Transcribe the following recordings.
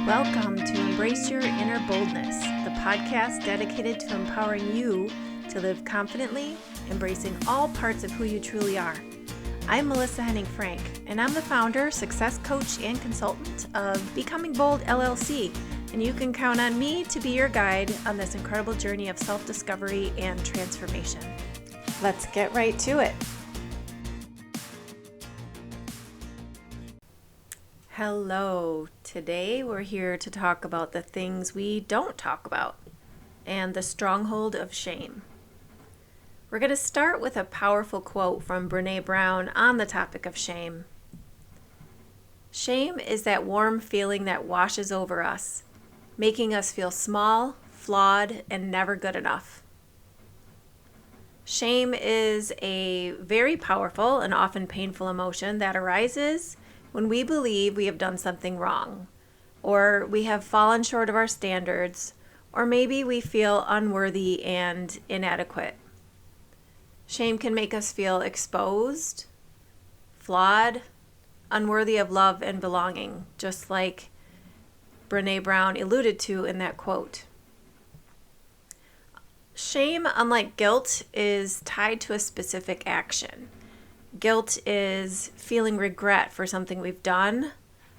Welcome to Embrace Your Inner Boldness, the podcast dedicated to empowering you to live confidently, embracing all parts of who you truly are. I'm Melissa Henning-Frank, and I'm the founder, success coach, and consultant of Becoming Bold LLC, and you can count on me to be your guide on this incredible journey of self-discovery and transformation. Let's get right to it. Hello. Today we're here to talk about the things we don't talk about and the stronghold of shame. We're going to start with a powerful quote from Brené Brown on the topic of shame. Shame is that warm feeling that washes over us, making us feel small, flawed, and never good enough. Shame is a very powerful and often painful emotion that arises when we believe we have done something wrong, or we have fallen short of our standards, or maybe we feel unworthy and inadequate. Shame can make us feel exposed, flawed, unworthy of love and belonging, just like Brené Brown alluded to in that quote. Shame, unlike guilt, is tied to a specific action. Guilt is feeling regret for something we've done,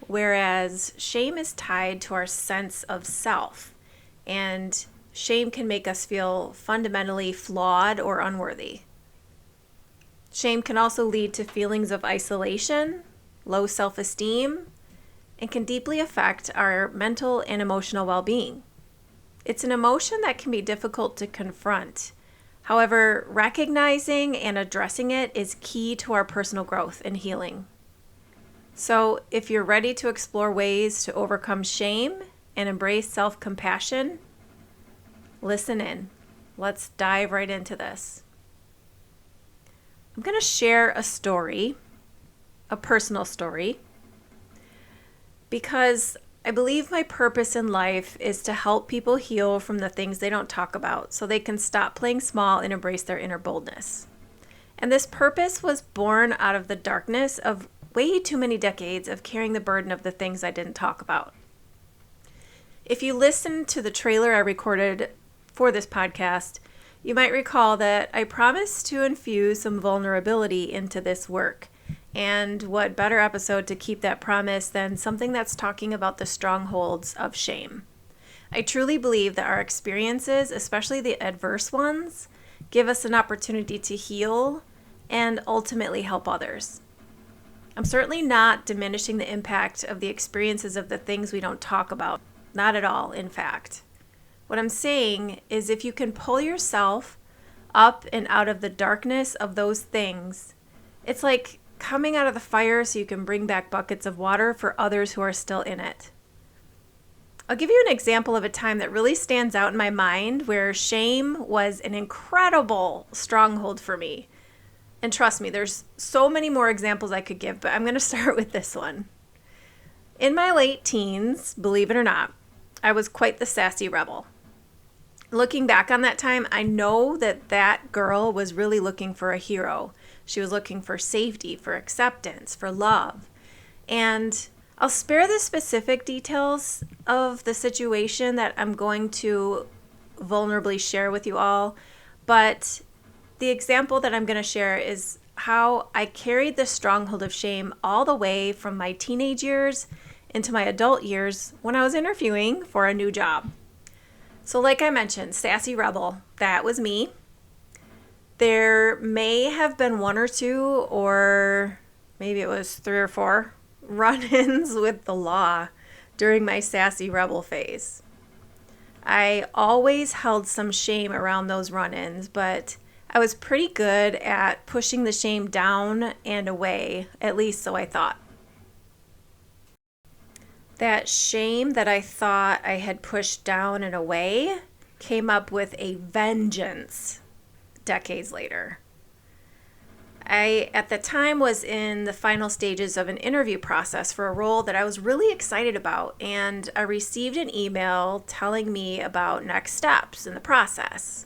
whereas shame is tied to our sense of self, and shame can make us feel fundamentally flawed or unworthy. Shame can also lead to feelings of isolation, low self-esteem, and can deeply affect our mental and emotional well-being. It's an emotion that can be difficult to confront. However, recognizing and addressing it is key to our personal growth and healing. So, if you're ready to explore ways to overcome shame and embrace self-compassion, listen in. Let's dive right into this. I'm going to share a story, a personal story, because I believe my purpose in life is to help people heal from the things they don't talk about so they can stop playing small and embrace their inner boldness. And this purpose was born out of the darkness of way too many decades of carrying the burden of the things I didn't talk about. If you listen to the trailer I recorded for this podcast, you might recall that I promised to infuse some vulnerability into this work. And what better episode to keep that promise than something that's talking about the strongholds of shame. I truly believe that our experiences, especially the adverse ones, give us an opportunity to heal and ultimately help others. I'm certainly not diminishing the impact of the experiences of the things we don't talk about. Not at all, in fact. What I'm saying is if you can pull yourself up and out of the darkness of those things, it's like coming out of the fire so you can bring back buckets of water for others who are still in it. I'll give you an example of a time that really stands out in my mind where shame was an incredible stronghold for me. And trust me, there's so many more examples I could give, but I'm going to start with this one. In my late teens, believe it or not, I was quite the sassy rebel. Looking back on that time, I know that girl was really looking for a hero. She was looking for safety, for acceptance, for love. And I'll spare the specific details of the situation that I'm going to vulnerably share with you all, but the example that I'm going to share is how I carried the stronghold of shame all the way from my teenage years into my adult years when I was interviewing for a new job. So like I mentioned, sassy rebel, that was me. There may have been one or two, or maybe it was 3 or 4 run-ins with the law during my sassy rebel phase. I always held some shame around those run-ins, but I was pretty good at pushing the shame down and away, at least so I thought. That shame that I thought I had pushed down and away came up with a vengeance decades later. I, at the time, was in the final stages of an interview process for a role that I was really excited about, and I received an email telling me about next steps in the process.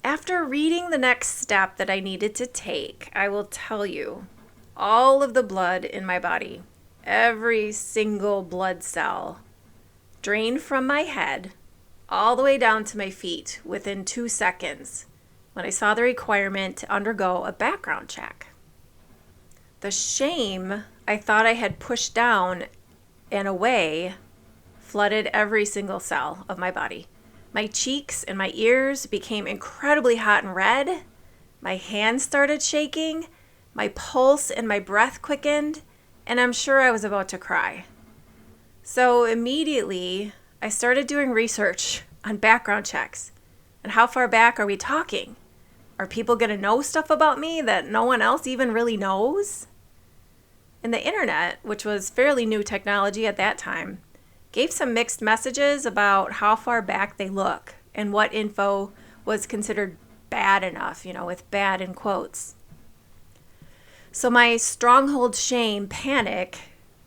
After reading the next step that I needed to take, I will tell you, all of the blood in my body every single blood cell drained from my head all the way down to my feet within 2 seconds when I saw the requirement to undergo a background check. The shame I thought I had pushed down and away flooded every single cell of my body. My cheeks and my ears became incredibly hot and red. My hands started shaking. My pulse and my breath quickened, and I'm sure I was about to cry. So immediately, I started doing research on background checks. And how far back are we talking? Are people going to know stuff about me that no one else even really knows? And the internet, which was fairly new technology at that time, gave some mixed messages about how far back they look and what info was considered bad enough, with bad in quotes. So my stronghold shame panic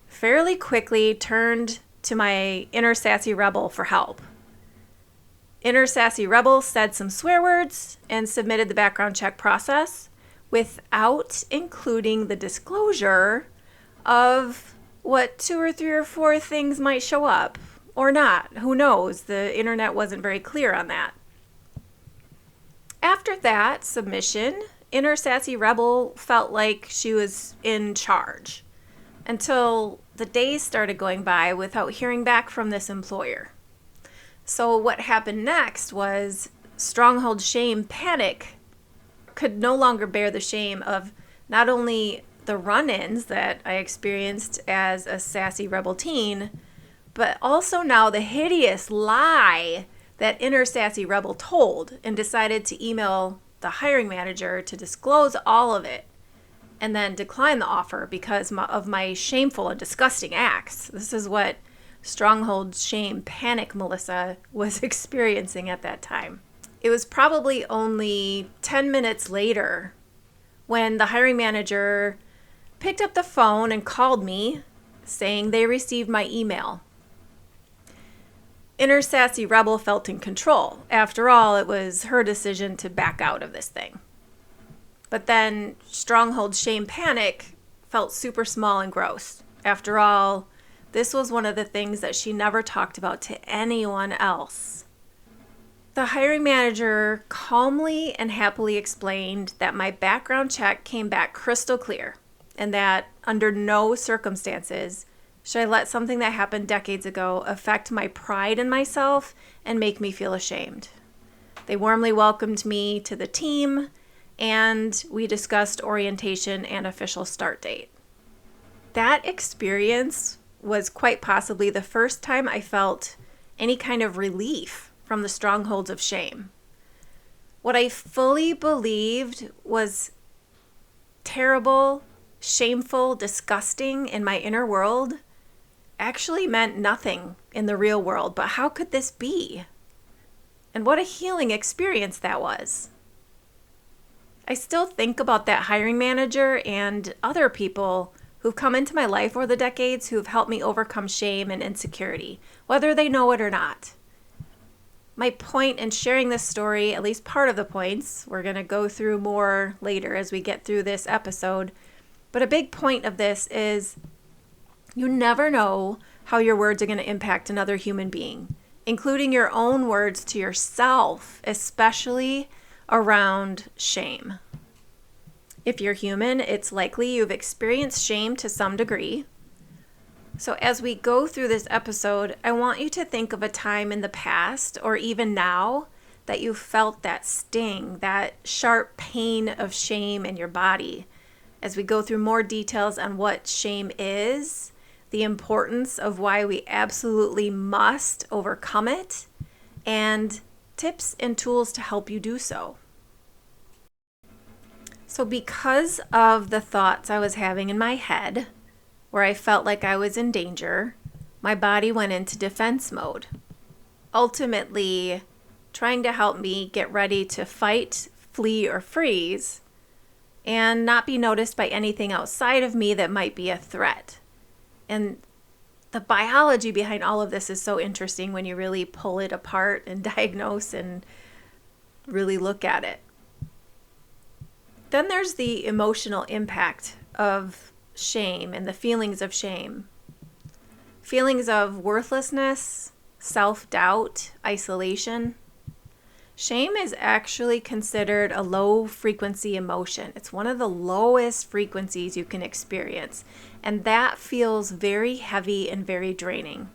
fairly quickly turned to my inner sassy rebel for help. Inner sassy rebel said some swear words and submitted the background check process without including the disclosure of what 2 or 3 or 4 things might show up or not. Who knows? The internet wasn't very clear on that. After that submission, Inner Sassy Rebel felt like she was in charge until the days started going by without hearing back from this employer. So what happened next was Stronghold shame panic could no longer bear the shame of not only the run-ins that I experienced as a sassy rebel teen, but also now the hideous lie that Inner Sassy Rebel told and decided to email the hiring manager to disclose all of it and then decline the offer because of my shameful and disgusting acts. This is what Stronghold shame panic Melissa was experiencing at that time. It was probably only 10 minutes later when the hiring manager picked up the phone and called me saying they received my email. Inner Sassy Rebel felt in control. After all, it was her decision to back out of this thing. But then Stronghold Shame Panic felt super small and gross. After all, this was one of the things that she never talked about to anyone else. The hiring manager calmly and happily explained that my background check came back crystal clear and that under no circumstances should I let something that happened decades ago affect my pride in myself and make me feel ashamed. They warmly welcomed me to the team, and we discussed orientation and official start date. That experience was quite possibly the first time I felt any kind of relief from the strongholds of shame. What I fully believed was terrible, shameful, disgusting in my inner world actually meant nothing in the real world. But how could this be? And what a healing experience that was. I still think about that hiring manager and other people who've come into my life over the decades who've helped me overcome shame and insecurity, whether they know it or not. My point in sharing this story, at least part of the points, we're going to go through more later as we get through this episode, but a big point of this is you never know how your words are going to impact another human being, including your own words to yourself, especially around shame. If you're human, it's likely you've experienced shame to some degree. So as we go through this episode, I want you to think of a time in the past or even now that you felt that sting, that sharp pain of shame in your body. As we go through more details on what shame is, the importance of why we absolutely must overcome it, and tips and tools to help you do so. So because of the thoughts I was having in my head, where I felt like I was in danger, my body went into defense mode, ultimately trying to help me get ready to fight, flee, or freeze, and not be noticed by anything outside of me that might be a threat. And the biology behind all of this is so interesting when you really pull it apart and diagnose and really look at it. Then there's the emotional impact of shame and the feelings of shame. Feelings of worthlessness, self-doubt, isolation. Shame is actually considered a low-frequency emotion. It's one of the lowest frequencies you can experience, and that feels very heavy and very draining.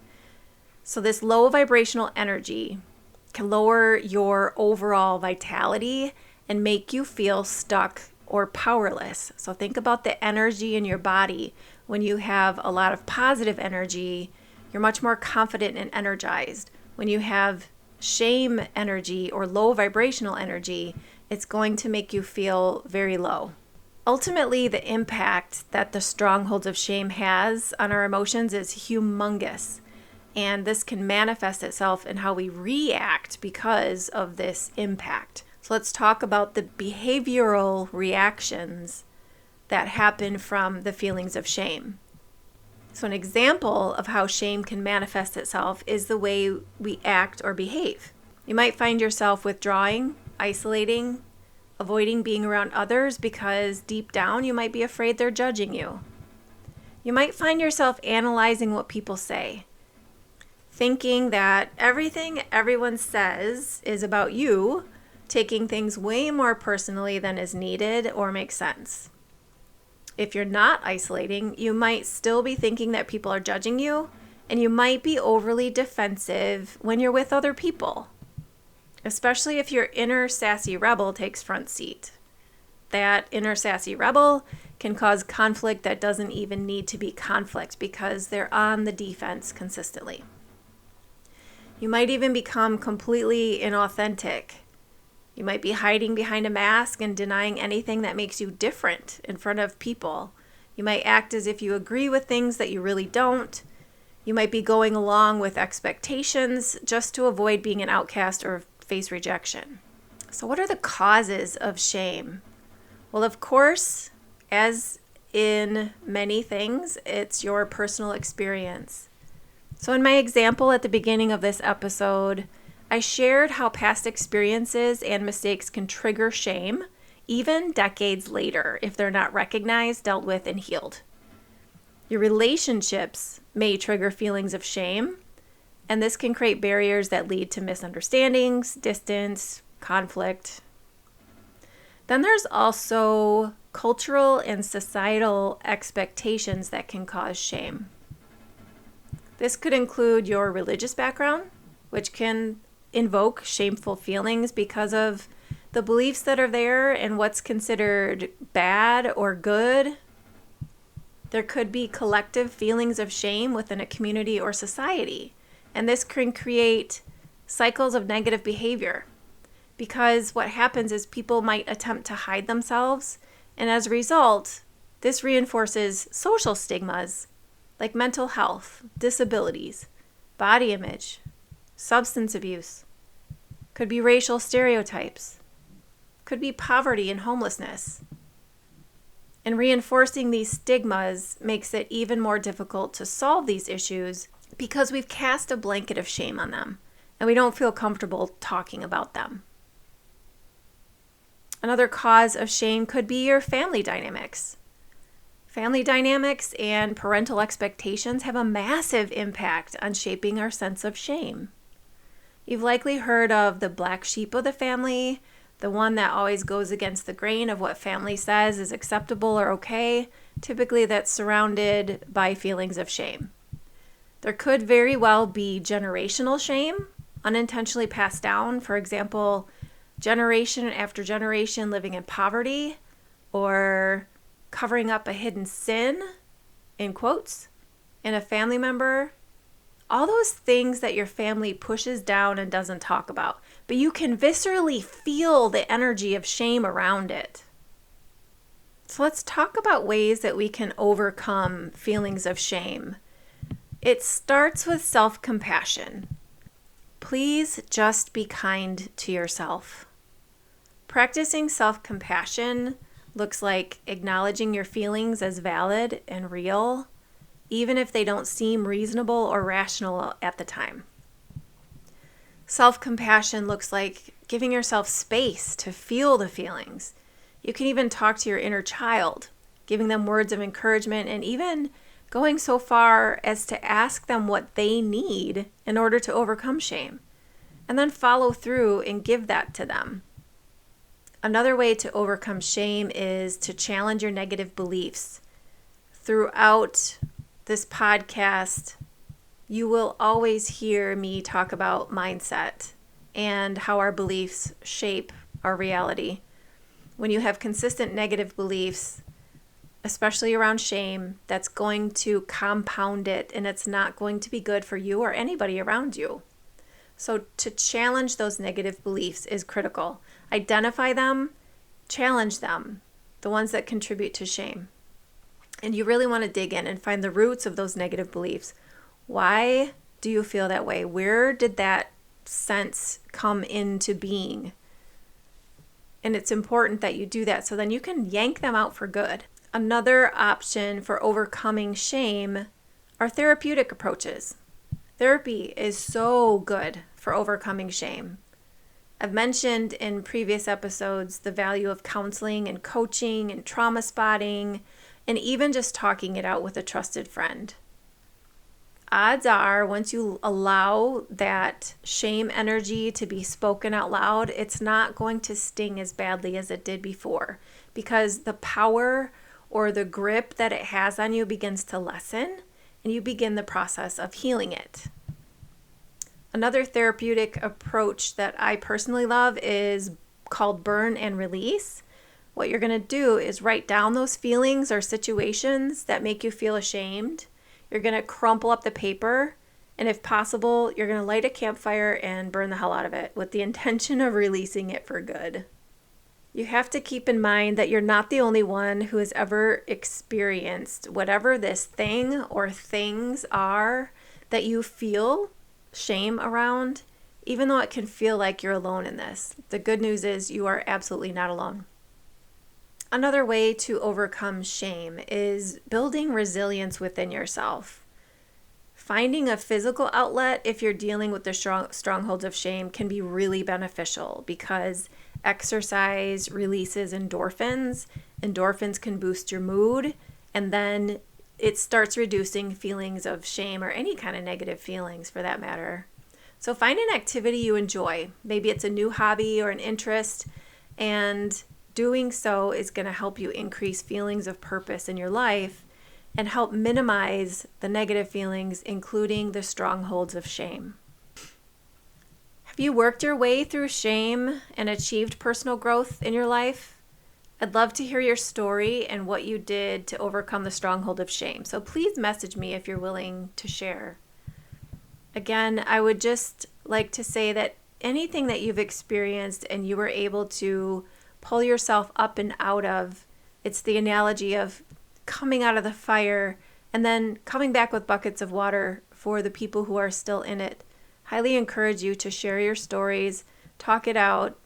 So this low vibrational energy can lower your overall vitality and make you feel stuck or powerless. So think about the energy in your body. When you have a lot of positive energy, you're much more confident and energized. When you have shame energy or low vibrational energy, it's going to make you feel very low. Ultimately, the impact that the strongholds of shame has on our emotions is humongous. And this can manifest itself in how we react because of this impact. So let's talk about the behavioral reactions that happen from the feelings of shame. So an example of how shame can manifest itself is the way we act or behave. You might find yourself withdrawing, isolating, avoiding being around others because deep down you might be afraid they're judging you. You might find yourself analyzing what people say, thinking that everything everyone says is about you, taking things way more personally than is needed or makes sense. If you're not isolating, you might still be thinking that people are judging you, and you might be overly defensive when you're with other people, especially if your inner sassy rebel takes front seat. That inner sassy rebel can cause conflict that doesn't even need to be conflict because they're on the defense consistently. You might even become completely inauthentic. You might be hiding behind a mask and denying anything that makes you different in front of people. You might act as if you agree with things that you really don't. You might be going along with expectations just to avoid being an outcast or face rejection. So what are the causes of shame? Well, of course, as in many things, it's your personal experience. So in my example at the beginning of this episode, I shared how past experiences and mistakes can trigger shame, even decades later, if they're not recognized, dealt with, and healed. Your relationships may trigger feelings of shame, and this can create barriers that lead to misunderstandings, distance, conflict. Then there's also cultural and societal expectations that can cause shame. This could include your religious background, which can invoke shameful feelings because of the beliefs that are there and what's considered bad or good. There could be collective feelings of shame within a community or society, and this can create cycles of negative behavior because what happens is people might attempt to hide themselves, and as a result, this reinforces social stigmas like mental health, disabilities, body image, substance abuse, could be racial stereotypes, could be poverty and homelessness. And reinforcing these stigmas makes it even more difficult to solve these issues because we've cast a blanket of shame on them and we don't feel comfortable talking about them. Another cause of shame could be your family dynamics. Family dynamics and parental expectations have a massive impact on shaping our sense of shame. You've likely heard of the black sheep of the family, the one that always goes against the grain of what family says is acceptable or okay. Typically that's surrounded by feelings of shame. There could very well be generational shame, unintentionally passed down. For example, generation after generation living in poverty or covering up a hidden sin, in quotes, in a family member. All those things that your family pushes down and doesn't talk about, but you can viscerally feel the energy of shame around it. So let's talk about ways that we can overcome feelings of shame. It starts with self-compassion. Please just be kind to yourself. Practicing self-compassion looks like acknowledging your feelings as valid and real, even if they don't seem reasonable or rational at the time. Self-compassion looks like giving yourself space to feel the feelings. You can even talk to your inner child, giving them words of encouragement, and even going so far as to ask them what they need in order to overcome shame, and then follow through and give that to them. Another way to overcome shame is to challenge your negative beliefs. Throughout this podcast, you will always hear me talk about mindset and how our beliefs shape our reality. When you have consistent negative beliefs, especially around shame, that's going to compound it, and it's not going to be good for you or anybody around you. So to challenge those negative beliefs is critical. Identify them, challenge them, the ones that contribute to shame. And you really want to dig in and find the roots of those negative beliefs. Why do you feel that way? Where did that sense come into being? And it's important that you do that so then you can yank them out for good. Another option for overcoming shame are therapeutic approaches. Therapy is so good for overcoming shame. I've mentioned in previous episodes the value of counseling and coaching and trauma spotting, and even just talking it out with a trusted friend. Odds are, once you allow that shame energy to be spoken out loud, it's not going to sting as badly as it did before, because the power or the grip that it has on you begins to lessen, and you begin the process of healing it. Another therapeutic approach that I personally love is called burn and release. What you're going to do is write down those feelings or situations that make you feel ashamed. You're going to crumple up the paper, and if possible, you're going to light a campfire and burn the hell out of it with the intention of releasing it for good. You have to keep in mind that you're not the only one who has ever experienced whatever this thing or things are that you feel shame around, even though it can feel like you're alone in this. The good news is you are absolutely not alone. Another way to overcome shame is building resilience within yourself. Finding a physical outlet if you're dealing with the strongholds of shame can be really beneficial because exercise releases endorphins. Endorphins can boost your mood, and then it starts reducing feelings of shame or any kind of negative feelings for that matter. So find an activity you enjoy. Maybe it's a new hobby or an interest, and doing so is going to help you increase feelings of purpose in your life and help minimize the negative feelings, including the strongholds of shame. Have you worked your way through shame and achieved personal growth in your life? I'd love to hear your story and what you did to overcome the stronghold of shame. So please message me if you're willing to share. Again, I would just like to say that anything that you've experienced and you were able to pull yourself up and out of, it's the analogy of coming out of the fire and then coming back with buckets of water for the people who are still in it. Highly encourage you to share your stories, talk it out.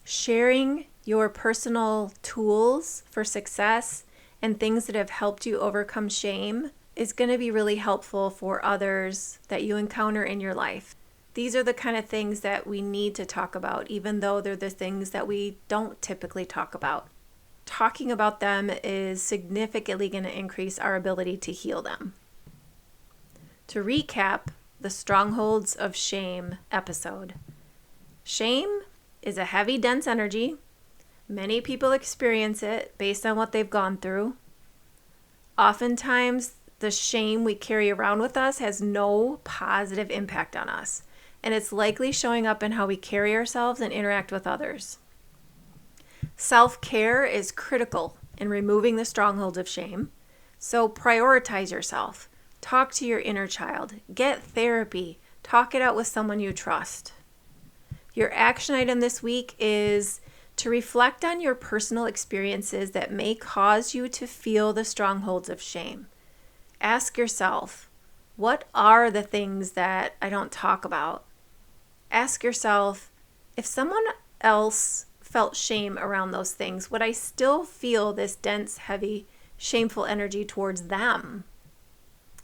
Sharing your personal tools for success and things that have helped you overcome shame is going to be really helpful for others that you encounter in your life. These are the kind of things that we need to talk about, even though they're the things that we don't typically talk about. Talking about them is significantly going to increase our ability to heal them. To recap the Strongholds of Shame episode. Shame is a heavy, dense energy. Many people experience it based on what they've gone through. Oftentimes, the shame we carry around with us has no positive impact on us, and it's likely showing up in how we carry ourselves and interact with others. Self-care is critical in removing the strongholds of shame, so prioritize yourself. Talk to your inner child. Get therapy. Talk it out with someone you trust. Your action item this week is to reflect on your personal experiences that may cause you to feel the strongholds of shame. Ask yourself, what are the things that I don't talk about? Ask yourself, if someone else felt shame around those things, would I still feel this dense, heavy, shameful energy towards them?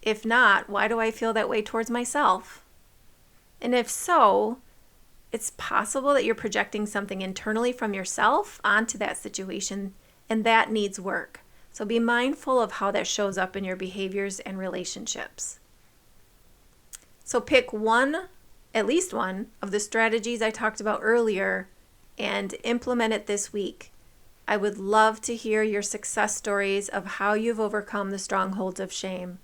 If not, why do I feel that way towards myself? And if so, it's possible that you're projecting something internally from yourself onto that situation, and that needs work. So be mindful of how that shows up in your behaviors and relationships. So pick one, at least one, of the strategies I talked about earlier and implement it this week. I would love to hear your success stories of how you've overcome the strongholds of shame.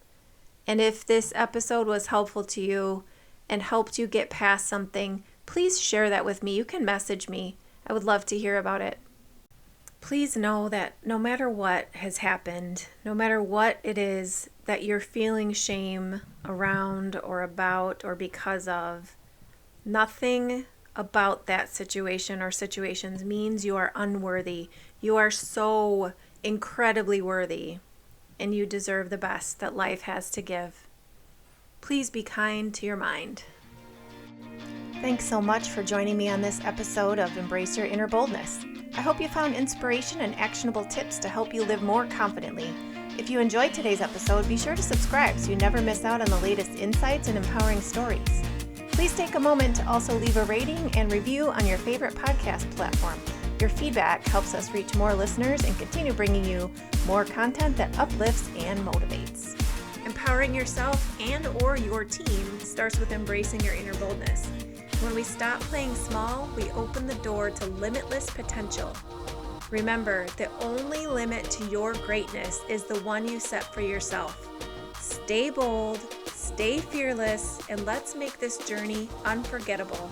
And if this episode was helpful to you and helped you get past something, please share that with me. You can message me. I would love to hear about it. Please know that no matter what has happened, no matter what it is that you're feeling shame around or about or because of, nothing about that situation or situations means you are unworthy. You are so incredibly worthy, and you deserve the best that life has to give. Please be kind to your mind. Thanks so much for joining me on this episode of Embrace Your Inner Boldness. I hope you found inspiration and actionable tips to help you live more confidently. If you enjoyed today's episode, be sure to subscribe so you never miss out on the latest insights and empowering stories. Please take a moment to also leave a rating and review on your favorite podcast platform. Your feedback helps us reach more listeners and continue bringing you more content that uplifts and motivates. Empowering yourself and or your team starts with embracing your inner boldness. When we stop playing small, we open the door to limitless potential. Remember, the only limit to your greatness is the one you set for yourself. Stay bold, stay fearless, and let's make this journey unforgettable.